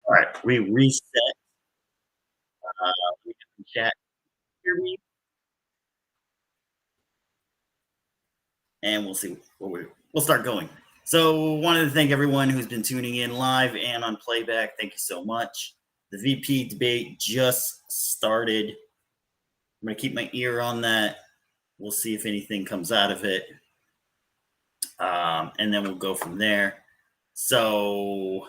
All right, we reset. We can chat. Hear me, and we'll see what we'll start going. So, wanted to thank everyone who's been tuning in live and on playback. Thank you so much. The VP debate just started. I'm gonna keep my ear on that. We'll see if anything comes out of it, and then we'll go from there. So,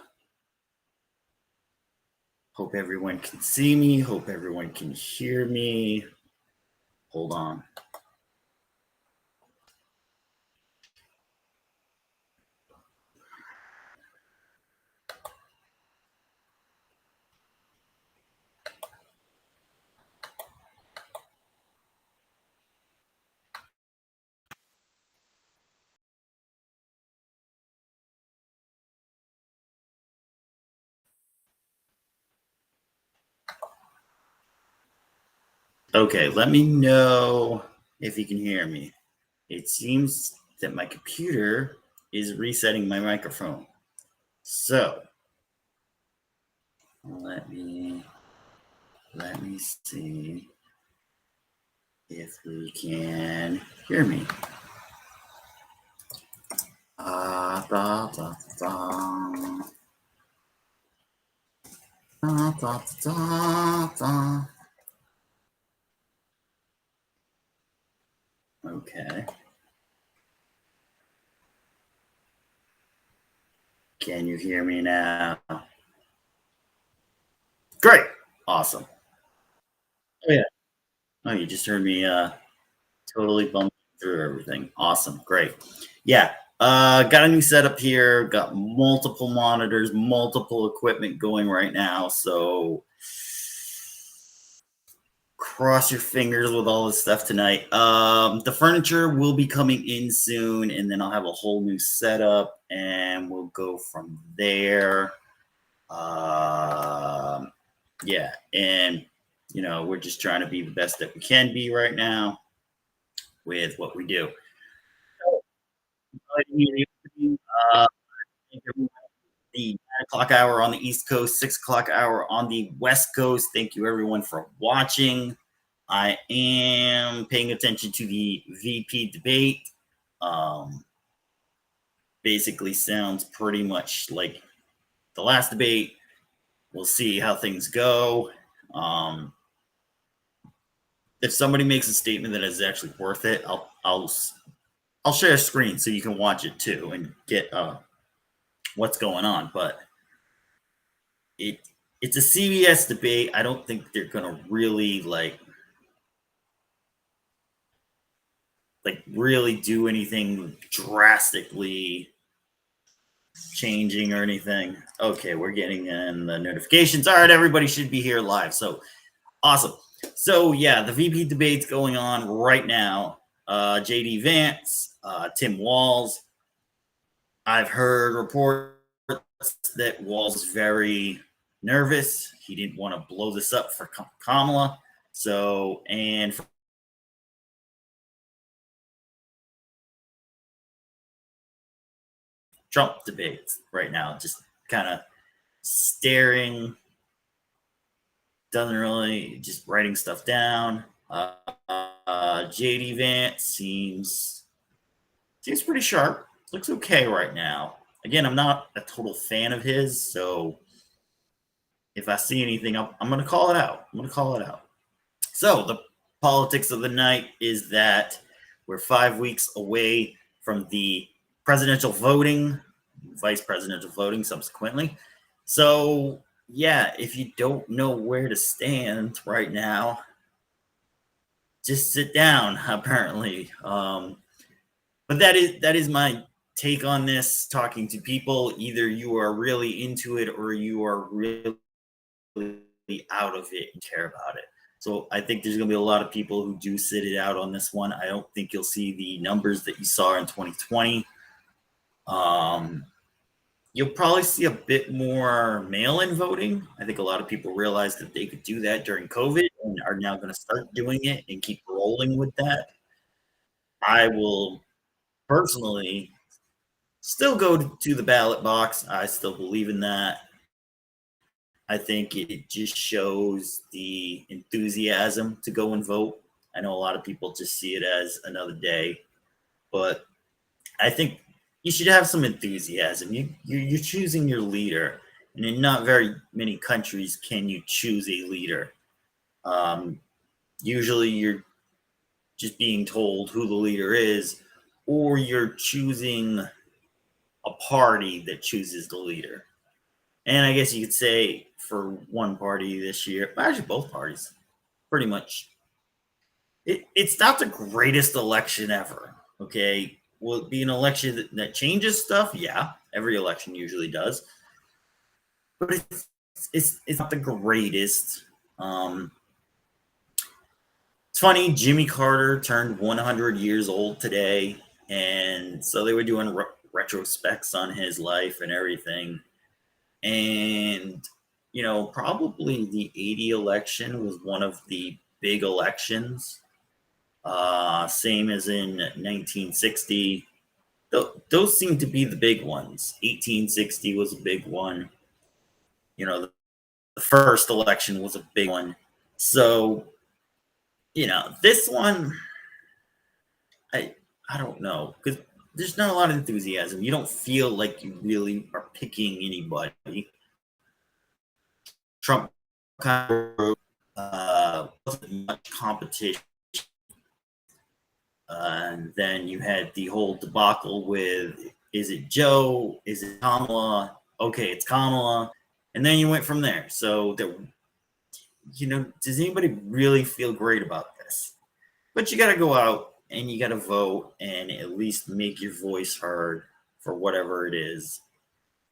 hope everyone can see me. Hope everyone can hear me. Hold on. Okay, let me know if you can hear me. It seems that my computer is resetting my microphone. So let me see if we can hear me. Da, da, da, da, da, da, da. Okay. Can you hear me now? Great. Awesome. Oh yeah. Oh, you just heard me totally bumping through everything. Awesome. Great. Yeah. Got a new setup here. Got multiple monitors, multiple equipment going right now. So cross your fingers with all this stuff tonight. The furniture will be coming in soon, and then I'll have a whole new setup, and we'll go from there. Yeah, and we're just trying to be the best that we can be right now with what we do. Uh, the 9 o'clock hour on the East Coast, 6 o'clock hour on the West Coast. Thank you, everyone, for watching. I am paying attention to the VP debate. Basically, sounds pretty much like the last debate. We'll see how things go. If somebody makes a statement that is actually worth it, I'll share a screen so you can watch it too and get what's going on. But it's a CBS debate. I don't think they're gonna really really do anything drastically changing or anything. Okay, we're getting in the notifications. All right, everybody should be here live. So awesome. So yeah, the VP debate's going on right now. JD Vance, Tim Walz. I've heard reports that Walz is very nervous. He didn't want to blow this up for Kamala. So, and for Trump debates right now, just kind of staring, doesn't really, just writing stuff down. JD Vance seems pretty sharp. Looks okay right now. Again, I'm not a total fan of his, so if I see anything, I'm going to call it out. So the politics of the night is that we're 5 weeks away from the presidential voting, vice presidential voting subsequently. So yeah, if you don't know where to stand right now, just sit down, apparently. But that is my take on this, talking to people. Either you are really into it or you are really out of it and care about it. So I think there's going to be a lot of people who do sit it out on this one. I don't think you'll see the numbers that you saw in 2020. You'll probably see a bit more mail-in voting. I think a lot of people realized that they could do that during COVID and are now going to start doing it and keep rolling with that. I will personally still go to the ballot box. I still believe in that. I think it just shows the enthusiasm to go and vote. I know a lot of people just see it as another day, but I think you should have some enthusiasm. You're choosing your leader, and in not very many countries can you choose a leader. Um, Usually, you're just being told who the leader is, or you're choosing a party that chooses the leader. And I guess you could say for one party this year, actually both parties, pretty much. It's not the greatest election ever. Okay, will it be an election that changes stuff? Yeah, every election usually does, but it's not the greatest. Um, it's funny. Jimmy Carter turned 100 years old today, and so they were doing retrospects on his life and everything. And probably the 80 election was one of the big elections, same as in 1960. Those seem to be the big ones. 1860 was a big one. The first election was a big one. So this one, i I don't know, because there's not a lot of enthusiasm. You don't feel like you really are picking anybody. Trump kind of wasn't much competition. And then you had the whole debacle with, is it Joe? Is it Kamala? Okay, it's Kamala. And then you went from there. So, does anybody really feel great about this? But you got to go out and you got to vote and at least make your voice heard for whatever it is.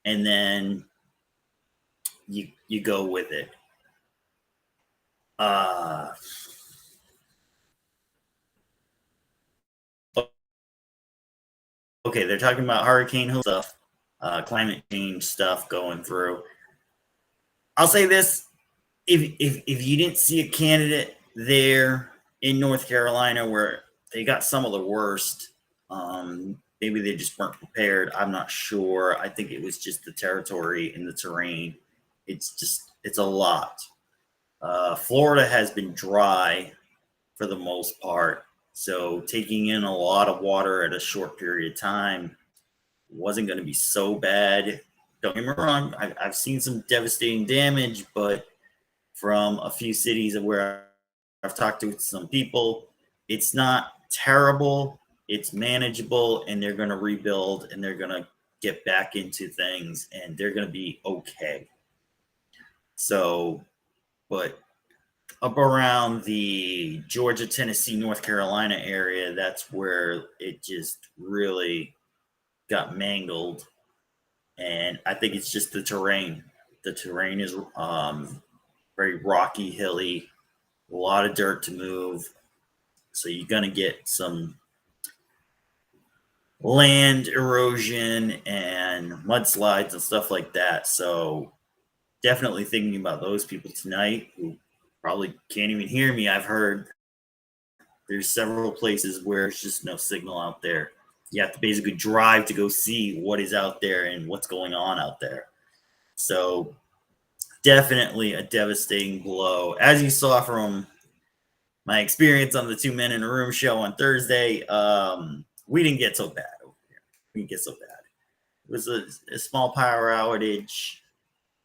And then you go with it. Uh, okay, they're talking about hurricane stuff, climate change stuff going through. I'll say this: if you didn't see a candidate there in North Carolina where they got some of the worst, maybe they just weren't prepared. I'm not sure. I think it was just the territory and the terrain. It's a lot. Florida has been dry for the most part. So taking in a lot of water at a short period of time wasn't going to be so bad. Don't get me wrong, I've seen some devastating damage, but from a few cities where I've talked to some people, it's not terrible. It's manageable, and they're going to rebuild, and they're going to get back into things, and they're going to be okay. So, but up around the Georgia, Tennessee, North Carolina area, that's where it just really got mangled. And I think it's just the terrain. The terrain is very rocky, hilly, a lot of dirt to move. So you're going to get some land erosion and mudslides and stuff like that. So definitely thinking about those people tonight who probably can't even hear me. I've heard there's several places where there's just no signal out there. You have to basically drive to go see what is out there and what's going on out there. So definitely a devastating blow. As you saw from my experience on the 2 Men in a Room show on Thursday, we didn't get so bad over here. We didn't get so bad. It was a small power outage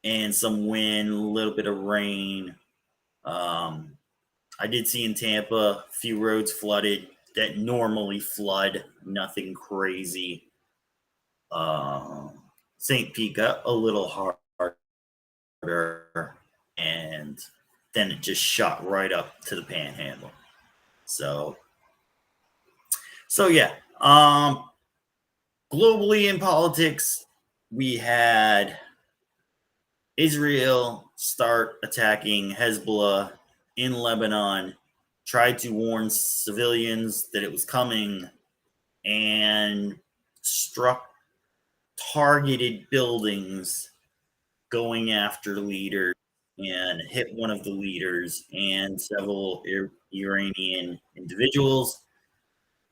and some wind, a little bit of rain. I did see in Tampa a few roads flooded that normally flood, nothing crazy. St. Pete got a little harder, and then it just shot right up to the panhandle. So yeah. Globally in politics, we had Israel start attacking Hezbollah in Lebanon, tried to warn civilians that it was coming, and struck targeted buildings going after leaders and hit one of the leaders and several Iranian individuals.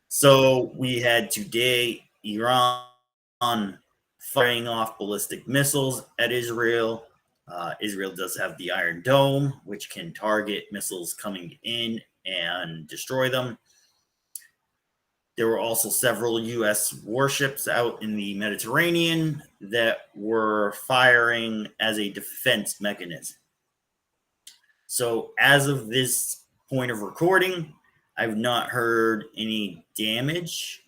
So we had today Iran firing off ballistic missiles at Israel. Israel does have the Iron Dome, which can target missiles coming in and destroy them. There were also several U.S. warships out in the Mediterranean that were firing as a defense mechanism. So, as of this point of recording, I've not heard any damage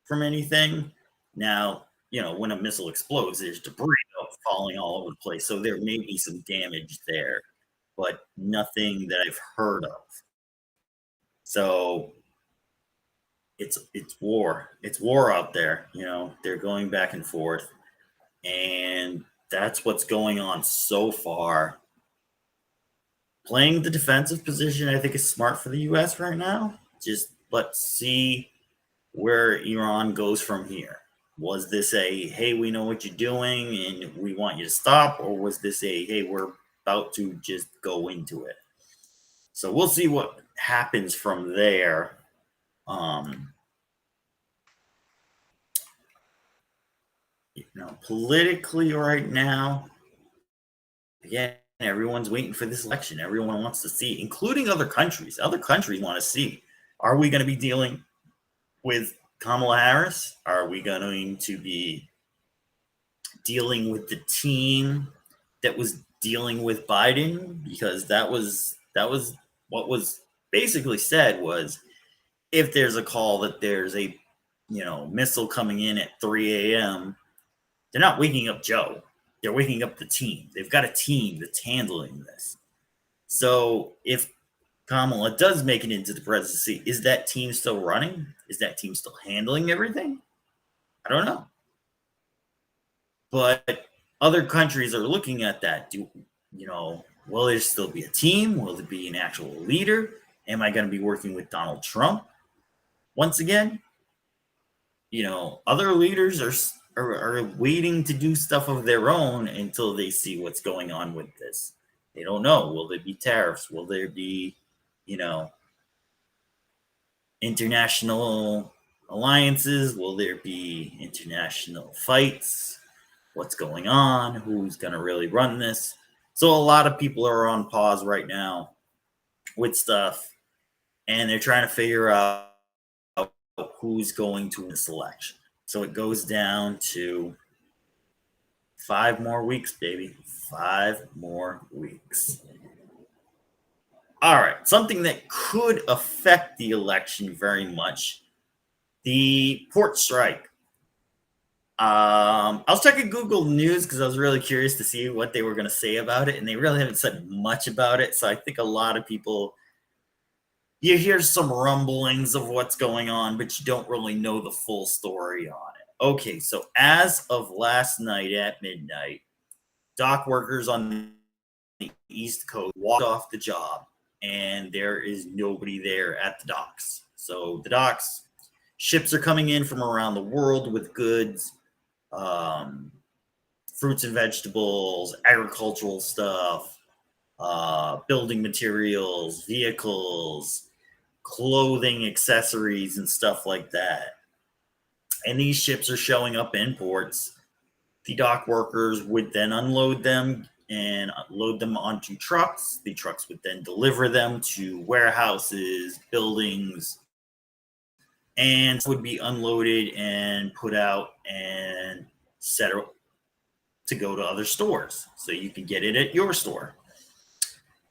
from anything. Now, when a missile explodes, there's debris falling all over the place. So there may be some damage there, but nothing that I've heard of. So it's war. It's war out there. They're going back and forth. And that's what's going on so far. Playing the defensive position, I think, is smart for the U.S. right now. Just let's see where Iran goes from here. Was this a, hey, we know what you're doing and we want you to stop? Or was this a, hey, we're about to just go into it? So we'll see what happens from there. Politically right now, again, everyone's waiting for this election. Everyone wants to see, including other countries. Other countries want to see, are we going to be dealing with Kamala Harris? Are we going to be dealing with the team that was dealing with Biden? Because that was what was basically said was, if there's a call that there's a missile coming in at 3 a.m., they're not waking up Joe. They're waking up the team. They've got a team that's handling this. So if Kamala does make it into the presidency, is that team still running? Is that team still handling everything? I don't know. But other countries are looking at that. Will there still be a team? Will there be an actual leader? Am I going to be working with Donald Trump once again? Other leaders are waiting to do stuff of their own until they see what's going on with this. They don't know. Will there be tariffs? Will there be, international alliances? Will there be international fights? What's going on? Who's going to really run this? So a lot of people are on pause right now with stuff, and they're trying to figure out who's going to win this election. So it goes down to 5 more weeks, baby. 5 more weeks. All right. Something that could affect the election very much. The port strike. I was checking Google News because I was really curious to see what they were going to say about it. And they really haven't said much about it. So I think a lot of people, you hear some rumblings of what's going on, but you don't really know the full story on it. Okay, so as of last night at midnight, dock workers on the East Coast walked off the job, and there is nobody there at the docks. So the docks, ships are coming in from around the world with goods, fruits and vegetables, agricultural stuff, building materials, vehicles, clothing, accessories, and stuff like that. And these ships are showing up in ports. The dock workers would then unload them and load them onto trucks. The trucks would then deliver them to warehouses, buildings, and would be unloaded and put out and set to go to other stores. So you can get it at your store.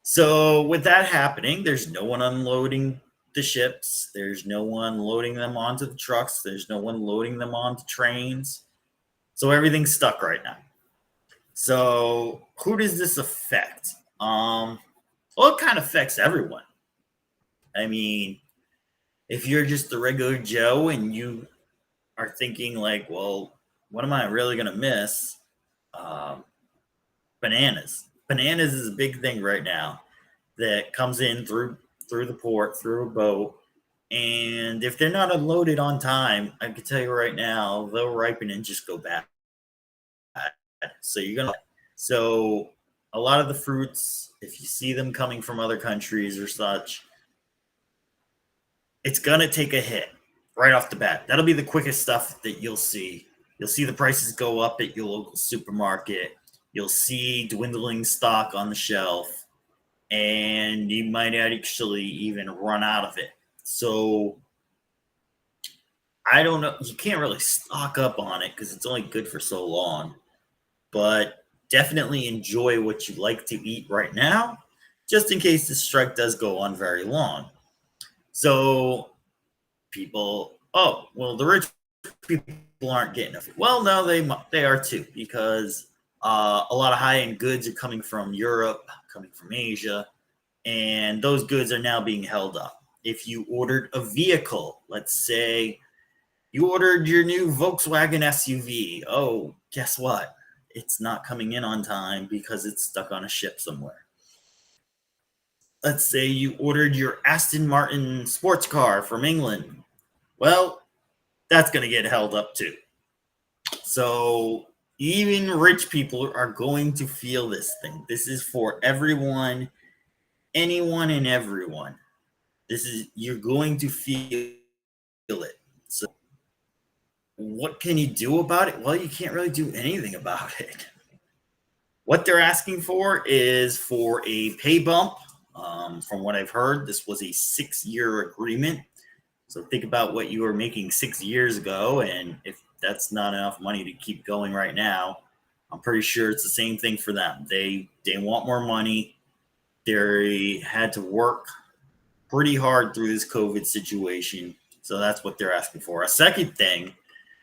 So with that happening, there's no one unloading the ships. There's no one loading them onto the trucks. There's no one loading them onto trains. So everything's stuck right now. So who does this affect? Well, it kind of affects everyone. I mean, if you're just the regular Joe and you are thinking like, well, what am I really going to miss? Bananas. Bananas is a big thing right now that comes in through the port, through a boat. And if they're not unloaded on time, I can tell you right now, they'll ripen and just go bad. So a lot of the fruits, if you see them coming from other countries or such, it's going to take a hit right off the bat. That'll be the quickest stuff that you'll see. You'll see the prices go up at your local supermarket. You'll see dwindling stock on the shelf, and you might actually even run out of it. So I don't know. You can't really stock up on it because it's only good for so long. But definitely enjoy what you like to eat right now, just in case the strike does go on very long. So people, oh, well, the rich people aren't getting it. Well, no, they are too, because a lot of high end goods are coming from Europe, coming from Asia, and those goods are now being held up. If you ordered a vehicle, let's say you ordered your new Volkswagen SUV. Oh, guess what? It's not coming in on time because it's stuck on a ship somewhere. Let's say you ordered your Aston Martin sports car from England. Well, that's going to get held up too. So even rich people are going to feel this thing. This is for everyone, anyone and everyone. This is, you're going to feel it. So what can you do about it? Well, you can't really do anything about it. What they're asking for is for a pay bump. From what I've heard, this was a 6-year agreement. So think about what you were making 6 years ago, and if that's not enough money to keep going right now, I'm pretty sure it's the same thing for them. They want more money. They had to work pretty hard through this COVID situation, so that's what they're asking for. A second thing,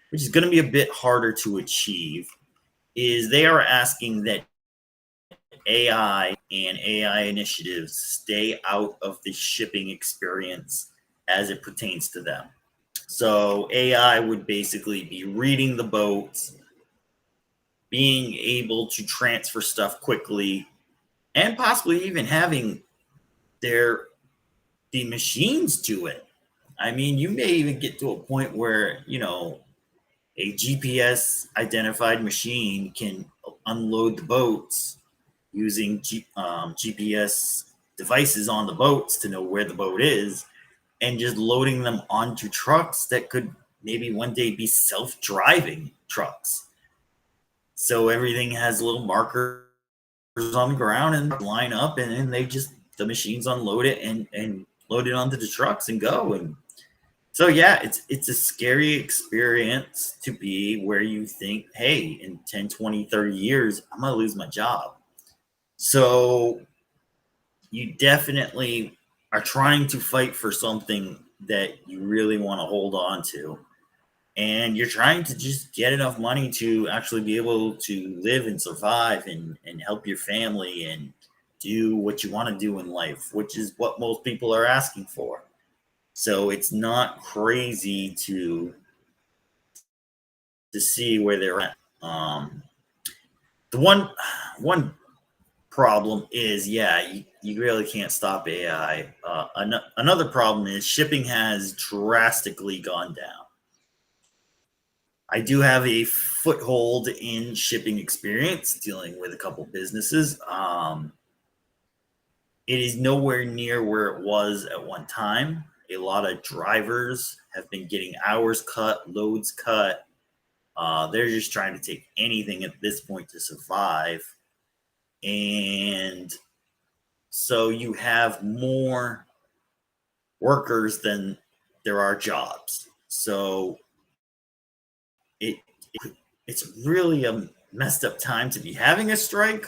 which is going to be a bit harder to achieve, is they are asking that AI and AI initiatives stay out of the shipping experience as it pertains to them. So AI would basically be reading the boats, being able to transfer stuff quickly, and possibly even having their the machines do it. I mean, you may even get to a point where, a GPS identified machine can unload the boats using GPS devices on the boats to know where the boat is, and just loading them onto trucks that could maybe one day be self-driving trucks. So everything has little markers on the ground and line up, and then the machines unload it and load it onto the trucks and go. And so yeah, it's a scary experience to be where you think, hey, in 10, 20, 30 years, I'm gonna lose my job. So you definitely are trying to fight for something that you really want to hold on to. And you're trying to just get enough money to actually be able to live and survive and help your family and do what you want to do in life, which is what most people are asking for. So it's not crazy to see where they're at. The one problem is, yeah, you really can't stop AI. Another problem is shipping has drastically gone down. I do have a foothold in shipping experience dealing with a couple businesses. It is nowhere near where it was at one time. A lot of drivers have been getting hours cut, loads cut. They're just trying to take anything at this point to survive. And so you have more workers than there are jobs. So it, it's really a messed up time to be having a strike.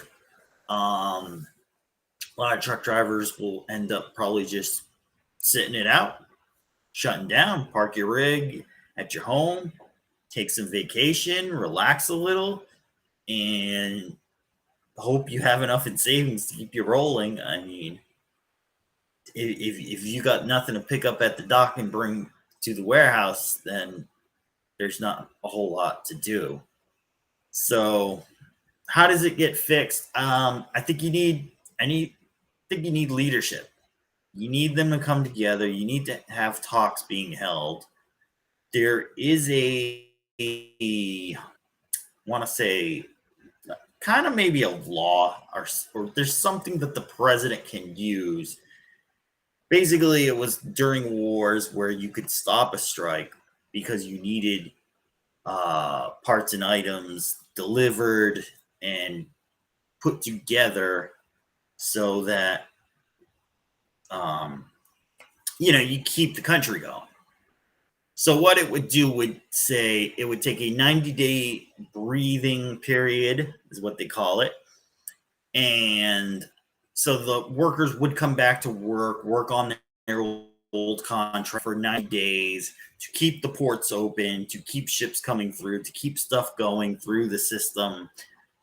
A lot of truck drivers will end up probably just sitting it out, shutting down, park your rig at your home, take some vacation, relax a little, and hope you have enough in savings to keep you rolling. I mean, if you got nothing to pick up at the dock and bring to the warehouse, then there's not a whole lot to do. So, how does it get fixed? I think you need leadership. You need them to come together. You need to have talks being held. There is a want to say kind of maybe a law or there's something that the president can use. Basically, it was during wars where you could stop a strike because you needed parts and items delivered, and put together so that you keep the country going. So what it would do would say it would take a 90-day breathing period, is what they call it. And so the workers would come back to work on their old contract for 90 days to keep the ports open, to keep ships coming through, to keep stuff going through the system,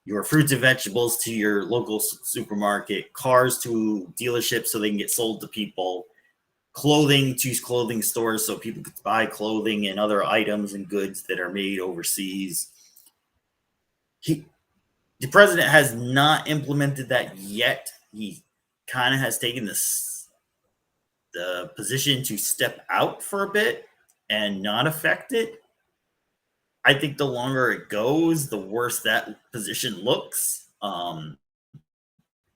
your fruits and vegetables to your local supermarket, cars to dealerships so they can get sold to people, clothing to clothing stores so people could buy clothing and other items and goods that are made overseas. The president has not implemented that yet. He kind of has taken the position to step out for a bit and not affect it. I think the longer it goes, the worse that position looks.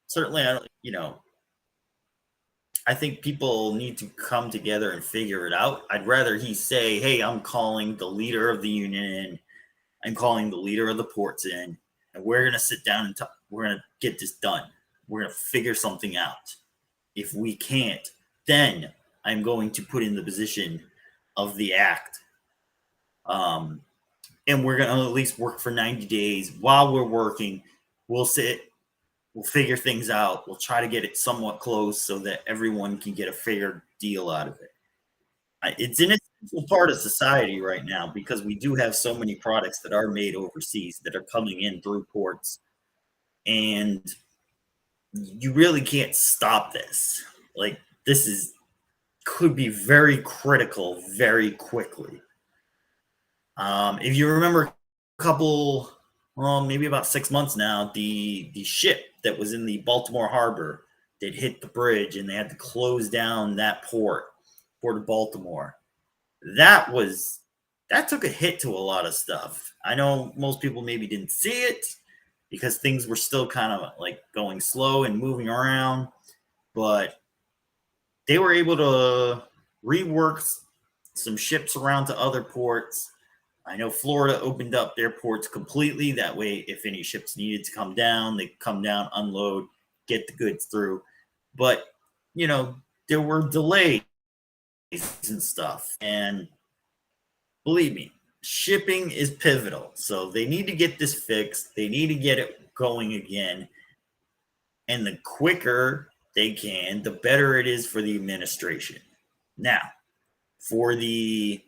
Certainly, I think people need to come together and figure it out. I'd rather he say, "Hey, I'm calling the leader of the union. I'm calling the leader of the ports in, and we're gonna sit down and talk. We're gonna get this done. We're gonna figure something out. If we can't, then I'm going to put in the position of the act, and we're gonna at least work for 90 days. While we're working, we'll sit." We'll figure things out. We'll try to get it somewhat close so that everyone can get a fair deal out of it. It's an essential part of society right now because we do have so many products that are made overseas that are coming in through ports, and you really can't stop this. Like this is could be very critical very quickly. If you remember a couple, well, maybe about 6 months now, the ship that was in the Baltimore harbor that hit the bridge and they had to close down that port of Baltimore. That took a hit to a lot of stuff. I know most people maybe didn't see it because things were still kind of like going slow and moving around, but they were able to rework some ships around to other ports. I know Florida opened up their ports completely. That way, if any ships needed to come down, they could come down, unload, get the goods through. But, there were delays and stuff. And believe me, shipping is pivotal. So they need to get this fixed. They need to get it going again. And the quicker they can, the better it is for the administration. Now, for the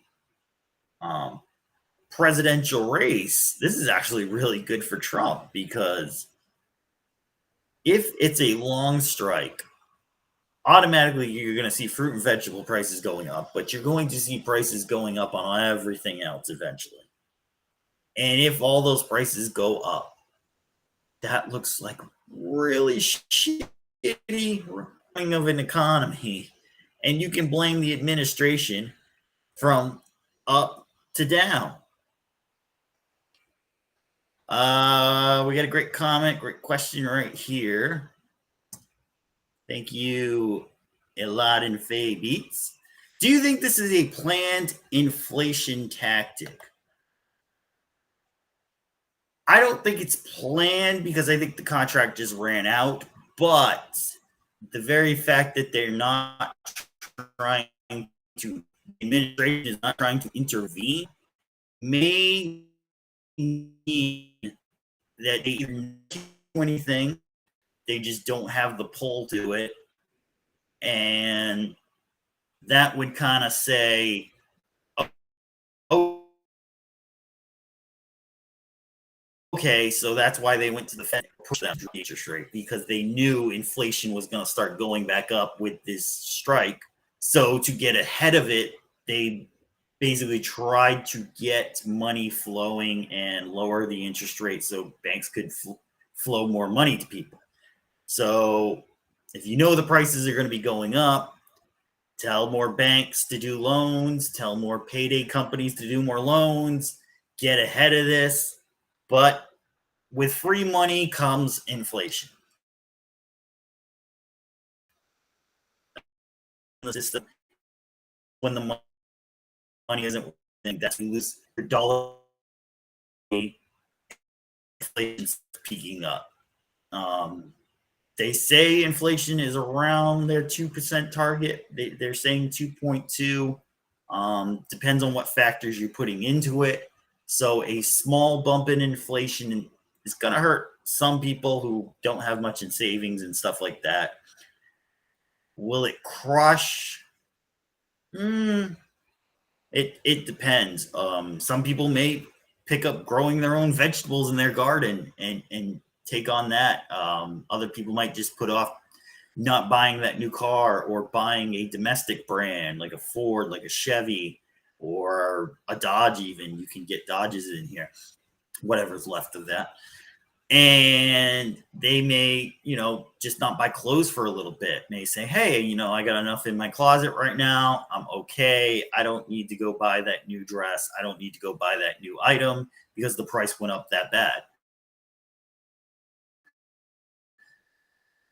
presidential race, this is actually really good for Trump because if it's a long strike, automatically you're going to see fruit and vegetable prices going up, but you're going to see prices going up on everything else eventually. And if all those prices go up, that looks like really shitty running of an economy. And you can blame the administration from up to down. We got a great comment, great question right here. Thank you, Eladin Faye Beats. Do you think this is a planned inflation tactic? I don't think it's planned because I think the contract just ran out, but the very fact that they're not trying to, the administration is not trying to intervene may mean that they either don't do anything, they just don't have the pull to it, and that would kind of say, oh, okay, so that's why they went to the Fed to push that interest rate because they knew inflation was going to start going back up with this strike. So to get ahead of it, they basically tried to get money flowing and lower the interest rate so banks could flow more money to people. So if you know the prices are going to be going up, tell more banks to do loans, tell more payday companies to do more loans, get ahead of this. But with free money comes inflation. The system, when the money isn't working, that's when you lose your dollar. Inflation's peaking up. They say inflation is around their 2% target. They're saying 2.2. Depends on what factors you're putting into it. So a small bump in inflation is going to hurt some people who don't have much in savings and stuff like that. Will it crush? It depends. Some people may pick up growing their own vegetables in their garden and take on that. Other people might just put off not buying that new car or buying a domestic brand like a Ford, like a Chevy, or a Dodge. Even you can get Dodges in here, whatever's left of that. And they may, just not buy clothes for a little bit. May say, hey, I got enough in my closet right now. I'm okay. I don't need to go buy that new dress. I don't need to go buy that new item because the price went up that bad.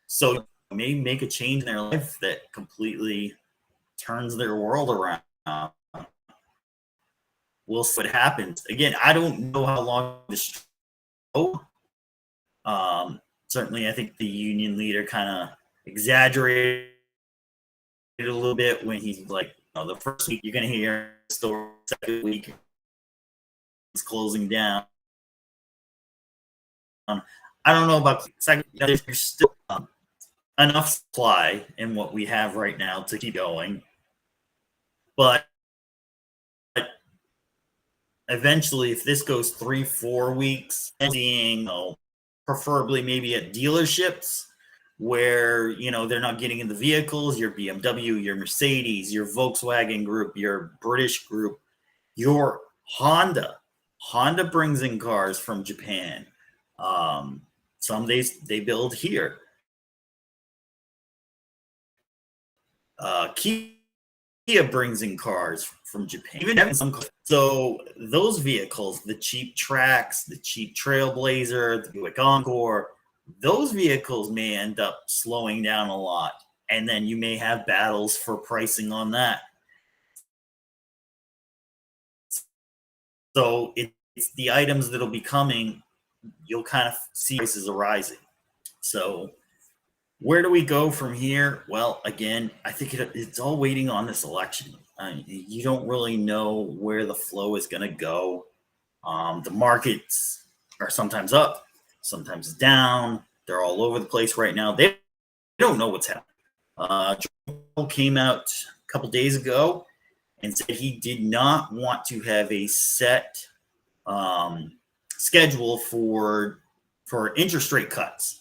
So may make a change in their life that completely turns their world around. We'll see what happens. Again, I don't know how long this show. Certainly, I think the union leader kind of exaggerated a little bit when he's like, the first week you're going to hear the story, second week it's closing down. I don't know about second. There's still enough supply in what we have right now to keep going, but eventually, if this goes 3-4 weeks, seeing preferably maybe at dealerships where they're not getting in the vehicles, your BMW, your Mercedes, your Volkswagen group, your British group, your Honda brings in cars from Japan. Some days they build here. Kia brings in cars from Japan. Even some. So those vehicles, the cheap Trax, the cheap Trailblazer, the Buick Encore, those vehicles may end up slowing down a lot. And then you may have battles for pricing on that. So it's the items that'll be coming, you'll kind of see prices arising. So where do we go from here? Well, again, I think it's all waiting on this election. You don't really know where the flow is going to go. The markets are sometimes up, sometimes down. They're all over the place right now. They don't know what's happening. Joe came out a couple days ago and said he did not want to have a set schedule for interest rate cuts.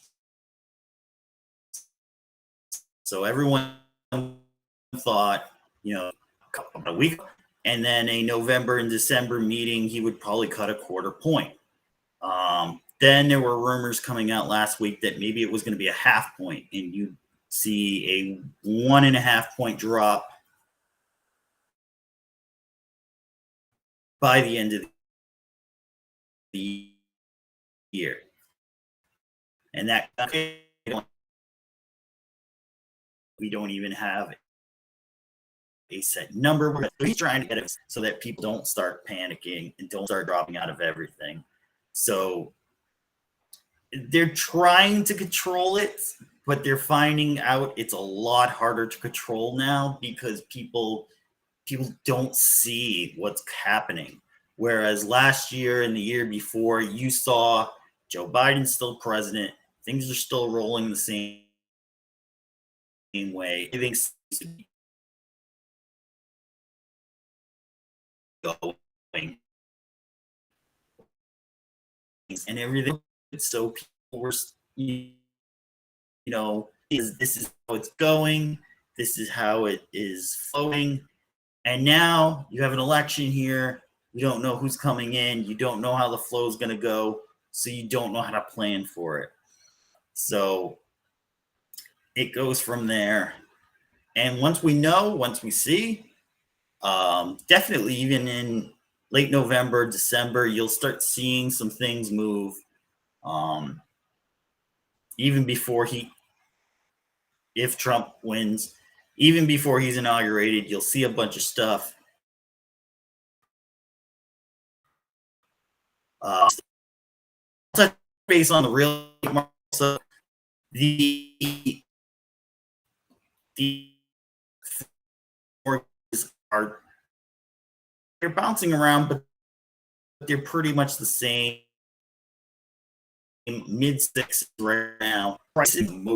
So everyone thought, a week, and then a November and December meeting, he would probably cut a quarter point. Then there were rumors coming out last week that maybe it was going to be a half point, and you'd see a 1.5 point drop by the end of the year. And that we don't even have a set number. He's trying to get it so that people don't start panicking and don't start dropping out of everything. So they're trying to control it, but they're finding out it's a lot harder to control now because people don't see what's happening. Whereas last year and the year before, you saw Joe Biden's still president. Things are still rolling the same way. Everything seems to be going. And everything. So people were, this is how it's going. This is how it is flowing. And now you have an election here. You don't know who's coming in. You don't know how the flow is going to go. So you don't know how to plan for it. So it goes from there. And once we see, definitely even in late November, December, you'll start seeing some things move. Even before if Trump wins, even before he's inaugurated, you'll see a bunch of stuff. Touch base on the real market. The the mortgages are they're bouncing around, but they're pretty much the same mid six right now. Pricing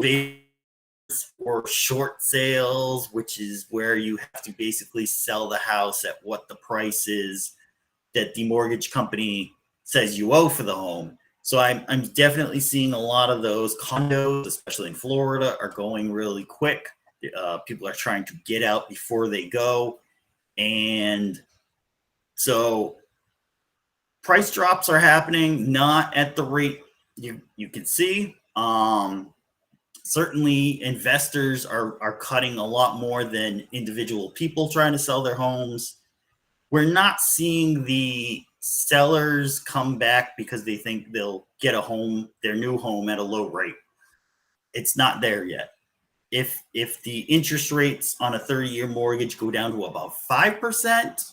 or short sales, which is where you have to basically sell the house at what the price is that the mortgage company says you owe for the home. So I'm definitely seeing a lot of those condos, especially in Florida, are going really quick. People are trying to get out before they go. And so price drops are happening, not at the rate you can see. Certainly investors are cutting a lot more than individual people trying to sell their homes. We're not seeing the sellers come back because they think they'll get a home, their new home, at a low rate. It's not there yet. If the interest rates on a 30-year mortgage go down to about 5%,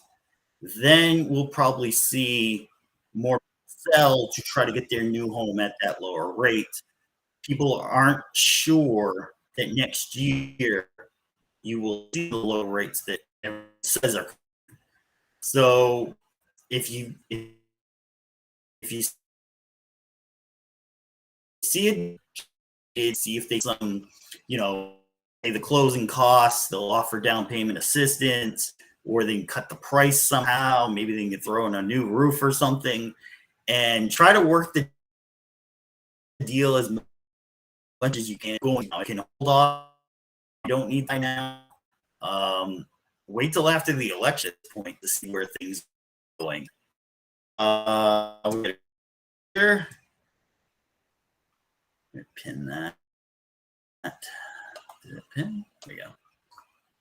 then we'll probably see more sell to try to get their new home at that lower rate. People aren't sure that next year you will see the low rates that everyone says are. So if you see it, see if they some, pay the closing costs, they'll offer down payment assistance, or they can cut the price somehow. Maybe they can throw in a new roof or something, and try to work the deal as much as you can. I can hold off. You don't need by now. Wait till after the election at this point to see where things are going. Here. Pin that. Did it pin? There we go.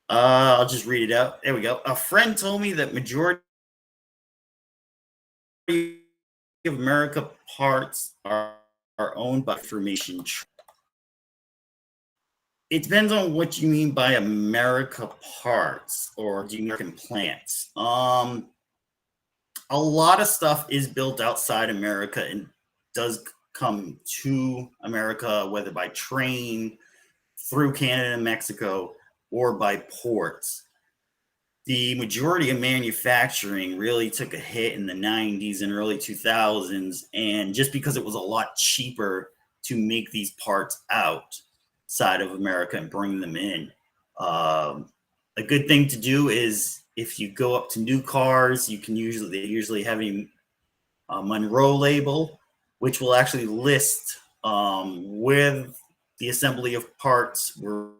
I'll just read it out. There we go. A friend told me that majority of America parts are owned by information. It depends on what you mean by America parts or American plants. A lot of stuff is built outside America and does come to America, whether by train, through Canada and Mexico, or by ports. The majority of manufacturing really took a hit in the 90s and early 2000s, and just because it was a lot cheaper to make these parts outside of America and bring them in. A good thing to do is if you go up to new cars, they usually have a Monroe label, which will actually list with the assembly of parts were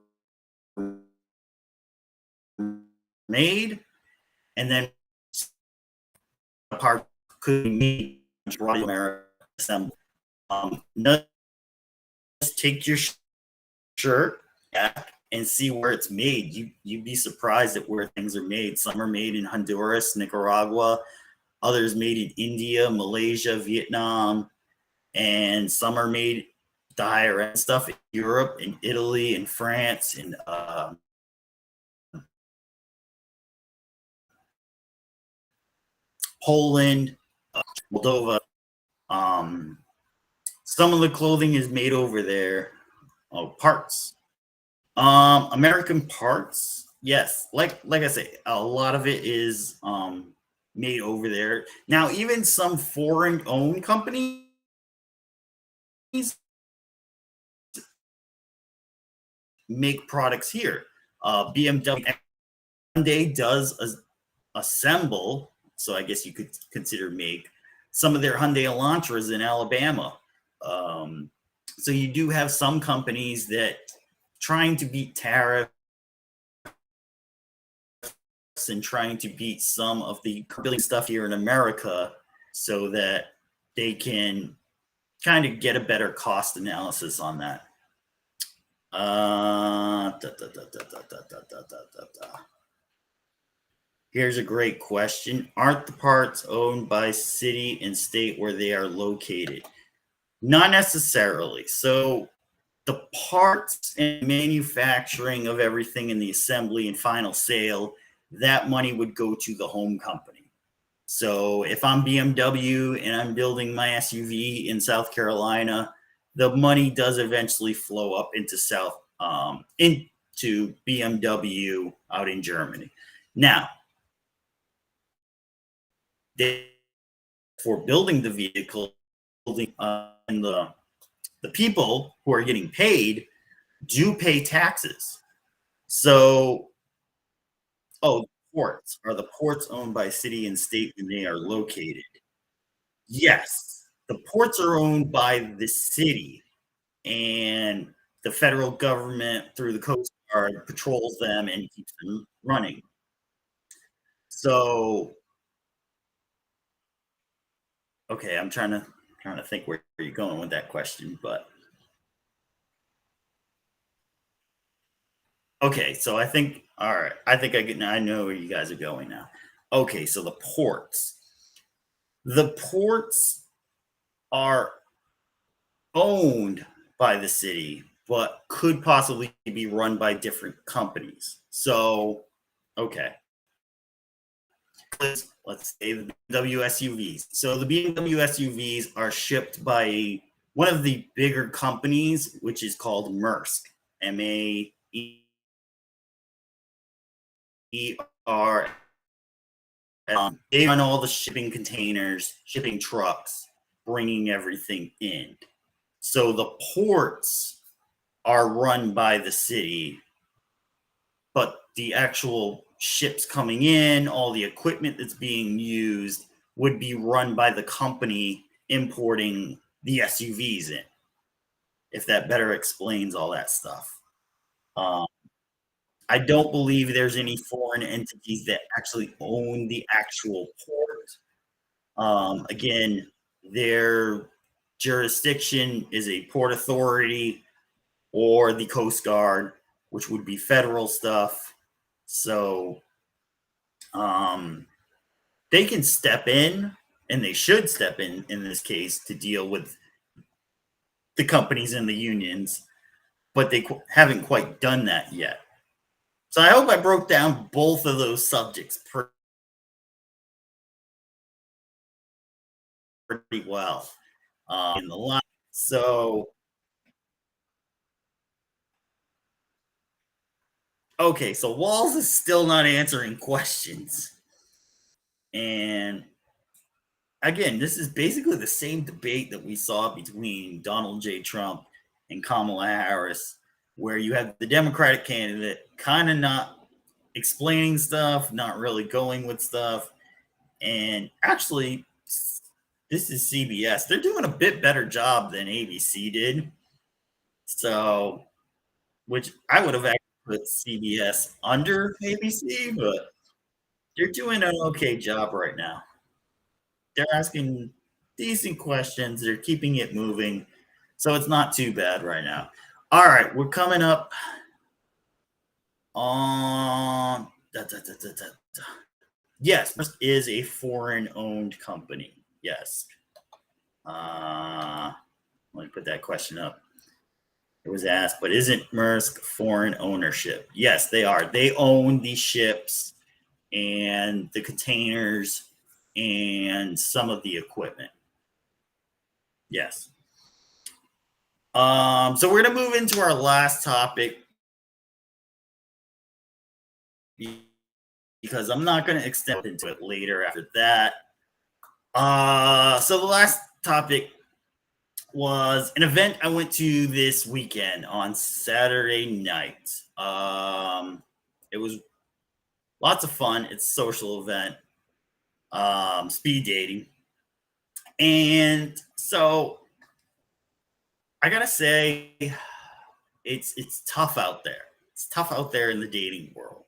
made, and then a part could be made in America assembled. Just take your shirt back and see where it's made. You'd be surprised at where things are made. Some are made in Honduras, Nicaragua, others made in India, Malaysia, Vietnam, and some are made the higher end stuff in Europe, in Italy, in France, in Poland, Moldova. Some of the clothing is made over there. Parts. American parts, yes. Like I say, a lot of it is made over there. Now, even some foreign-owned companies make products here. BMW Hyundai does assemble, so I guess you could consider make some of their Hyundai Elantras in Alabama. So you do have some companies that trying to beat tariffs and trying to beat some of the building stuff here in America so that they can kind of get a better cost analysis on that. Here's a great question. Aren't the parts owned by city and state where they are located? Not necessarily. So the parts and manufacturing of everything in the assembly and final sale, that money would go to the home company. So if I'm BMW and I'm building my SUV in South Carolina, the money does eventually flow up into into BMW out in Germany. Now, they, for building the vehicle, and the people who are getting paid do pay taxes. So, oh, ports are the ports owned by city and state when they are located. Yes, the ports are owned by the city, and the federal government through the Coast Guard patrols them and keeps them running. So, okay, I'm trying to think where you're going with that question, but okay, so I think all right, I think I know where you guys are going now. Okay, so the ports. The ports are owned by the city, but could possibly be run by different companies. So, okay, let's say the BMW SUVs. So the BMW SUVs are shipped by one of the bigger companies, which is called Maersk, Maer. They run all the shipping containers, shipping trucks, bringing everything in. So the ports are run by the city, but the actual ships coming in, all the equipment that's being used would be run by the company importing the SUVs in, if that better explains all that stuff. Um, I don't believe there's any foreign entities that actually own the actual port. Again, their jurisdiction is a port authority or the Coast Guard, which would be federal stuff. So um, they can step in, and they should step in this case to deal with the companies and the unions, but they haven't quite done that yet. So I hope I broke down both of those subjects pretty well in the line. So, okay, so Walls is still not answering questions. And again, this is basically the same debate that we saw between Donald J. Trump and Kamala Harris, where you have the Democratic candidate kind of not explaining stuff, not really going with stuff. And actually, this is CBS. They're doing a bit better job than ABC did. So, which I would have actually put CBS under ABC, but they're doing an okay job right now. They're asking decent questions. They're keeping it moving. So it's not too bad right now. All right, we're coming up on. Yes, Maersk is a foreign owned company. Yes. Let me put that question up. It was asked, but isn't Maersk foreign ownership? Yes, they are. They own the ships and the containers and some of the equipment. Yes. So we're gonna move into our last topic because I'm not gonna extend into it later after that. So the last topic was an event I went to this weekend on Saturday night. It was lots of fun. It's a social event, speed dating, and so I gotta say, it's tough out there. It's tough out there in the dating world.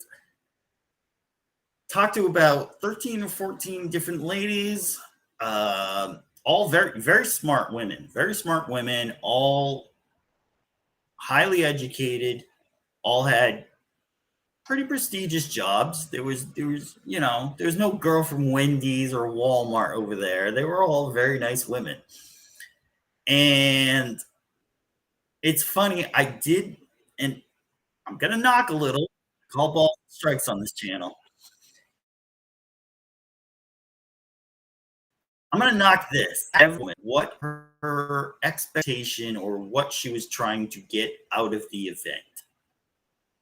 Talked to about 13 or 14 different ladies, all very smart women, all highly educated, all had pretty prestigious jobs. There was no girl from Wendy's or Walmart over there. They were all very nice women. And it's funny, I did, and I'm gonna knock a little, call balls and strikes on this channel. I'm gonna knock this. What her expectation or what she was trying to get out of the event.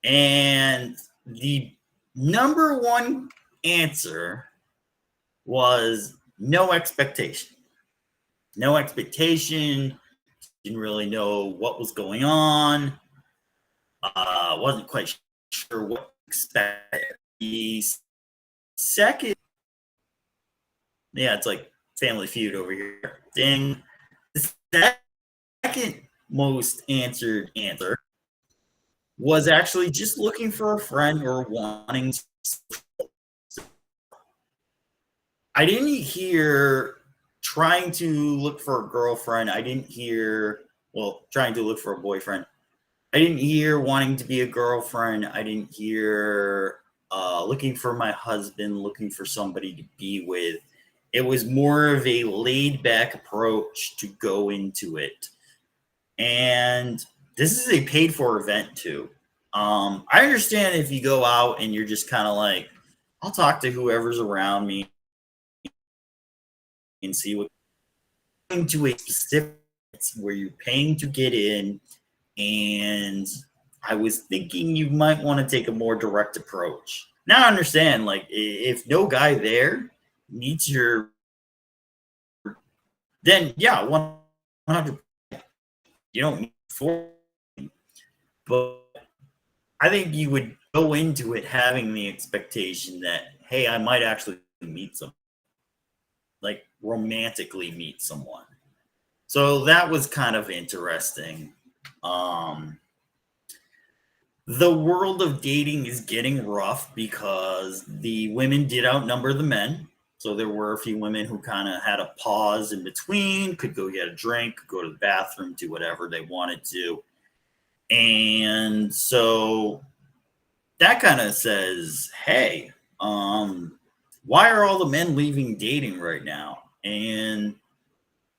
And the number one answer was no expectation. No expectation. Didn't really know what was going on. Wasn't quite sure what to expect. The second, yeah, it's like Family Feud over here. Ding. The second most answered answer was actually just looking for a friend or wanting. I didn't hear trying to look for a girlfriend. I didn't hear, well, trying to look for a boyfriend. I didn't hear wanting to be a girlfriend. I didn't hear looking for my husband, looking for somebody to be with. It was more of a laid back approach to go into it. And this is a paid for event too. I understand if you go out and you're just kind of like, I'll talk to whoever's around me and see what into a specific where you're paying to get in. And I was thinking you might want to take a more direct approach. Now I understand, like, if no guy there meets your, then yeah, 100. You don't need four, but I think you would go into it having the expectation that, hey, I might actually meet some, like romantically meet someone. So that was kind of interesting. Um, the world of dating is getting rough because the women did outnumber the men. So there were a few women who kind of had a pause in between, could go get a drink, could go to the bathroom, do whatever they wanted to. And so that kind of says, hey, why are all the men leaving dating right now? And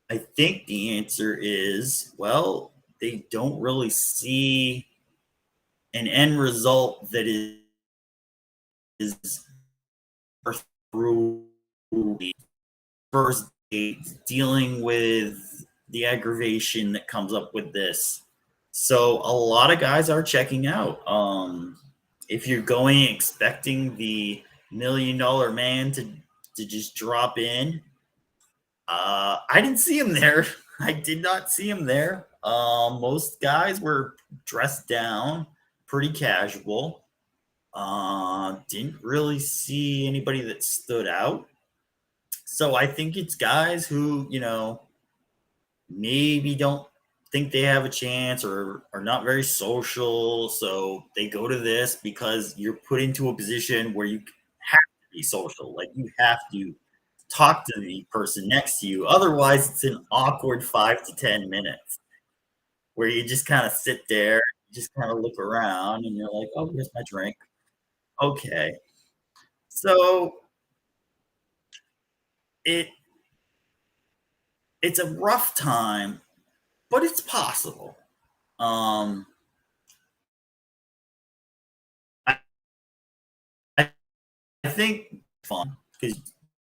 I think the answer is, well, they don't really see an end result that is through the first date, dealing with the aggravation that comes up with this. So a lot of guys are checking out. If you're going expecting the $1 million man to just drop in, I didn't see him there. I did not see him there. Most guys were dressed down, pretty casual. Didn't really see anybody that stood out. So I think it's guys who, maybe don't think they have a chance or are not very social. So they go to this because you're put into a position where you have to be social. Like you have to talk to the person next to you. Otherwise, it's an awkward 5 to 10 minutes where you just kind of sit there, just kind of look around, and you're like, oh, here's my drink. Okay. So it it's a rough time, but it's possible. Um, I, I I think fun because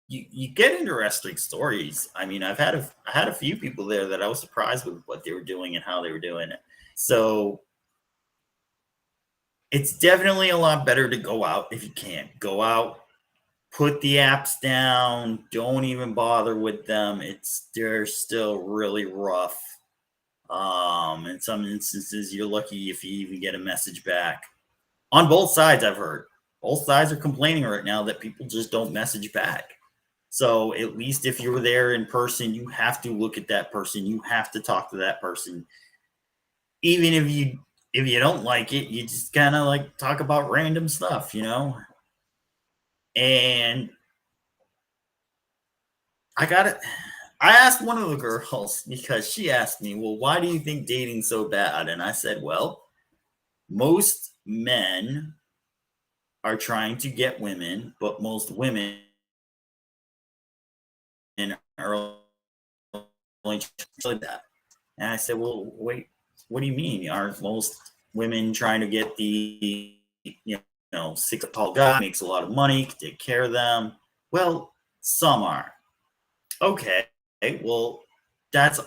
you get interesting stories. I mean, I had a few people there that I was surprised with what they were doing and how they were doing it. So it's definitely a lot better to go out if you can. Go out, put the apps down, don't even bother with them. They're still really rough. In some instances, you're lucky if you even get a message back. On both sides, I've heard. Both sides are complaining right now that people just don't message back. So at least if you're there in person, you have to look at that person. You have to talk to that person. Even if you don't like it, you just kind of like talk about random stuff, And I got it. I asked one of the girls because she asked me, "Well, why do you think dating's so bad?" And I said, "Well, most men are trying to get women, but most women are only trying to that." And I said, "Well, wait, what do you mean? Aren't most women trying to get the 6 tall guy makes a lot of money, can take care of them?" Well, some are. Okay, well, that's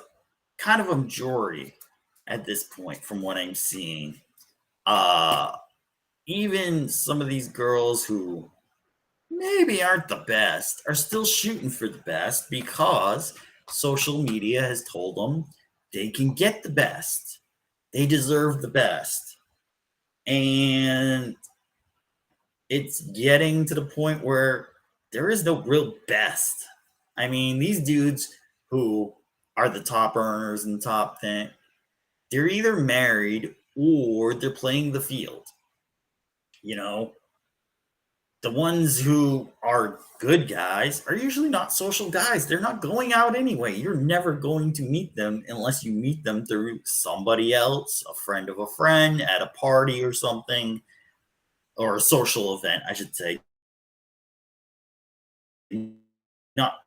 kind of a majority at this point from what I'm seeing. Uh, Even some of these girls who maybe aren't the best are still shooting for the best because social media has told them they can get the best. They deserve the best. And it's getting to the point where there is no real best. I mean, these dudes who are the top earners and top thing, they're either married or they're playing the field. You know, the ones who are good guys are usually not social guys. They're not going out anyway. You're never going to meet them unless you meet them through somebody else, a friend of a friend at a party or something, or a social event, I should say. Not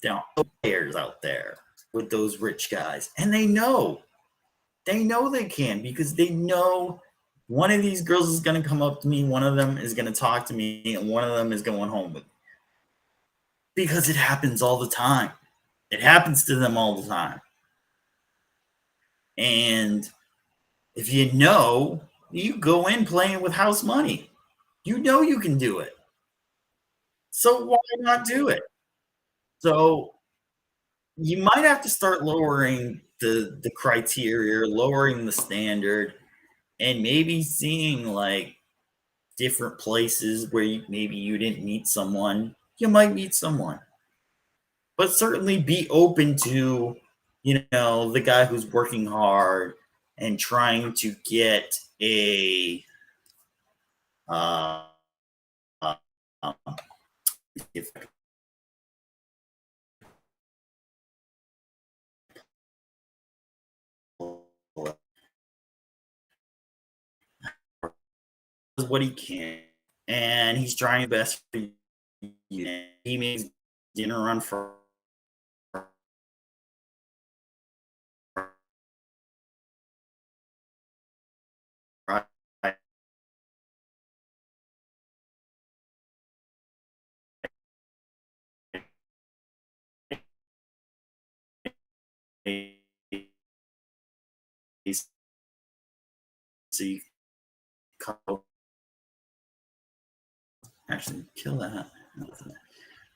down players out there with those rich guys. And they know they can because they know one of these girls is going to come up to me, one of them is going to talk to me, and one of them is going home with me because it happens all the time. It happens to them all the time. And if you go in playing with house money. You know you can do it. So why not do it? So you might have to start lowering the criteria, lowering the standard, and maybe seeing like different places where maybe you didn't meet someone. You might meet someone, but certainly be open to, the guy who's working hard and trying to get a uh, uh, um, if what he can, and he's trying his best for you. He makes dinner on Friday. So you actually kill that.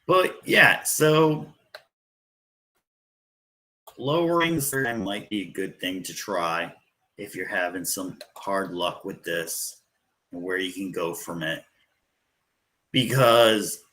But yeah, so lowering the time might be a good thing to try if you're having some hard luck with this and where you can go from it. Because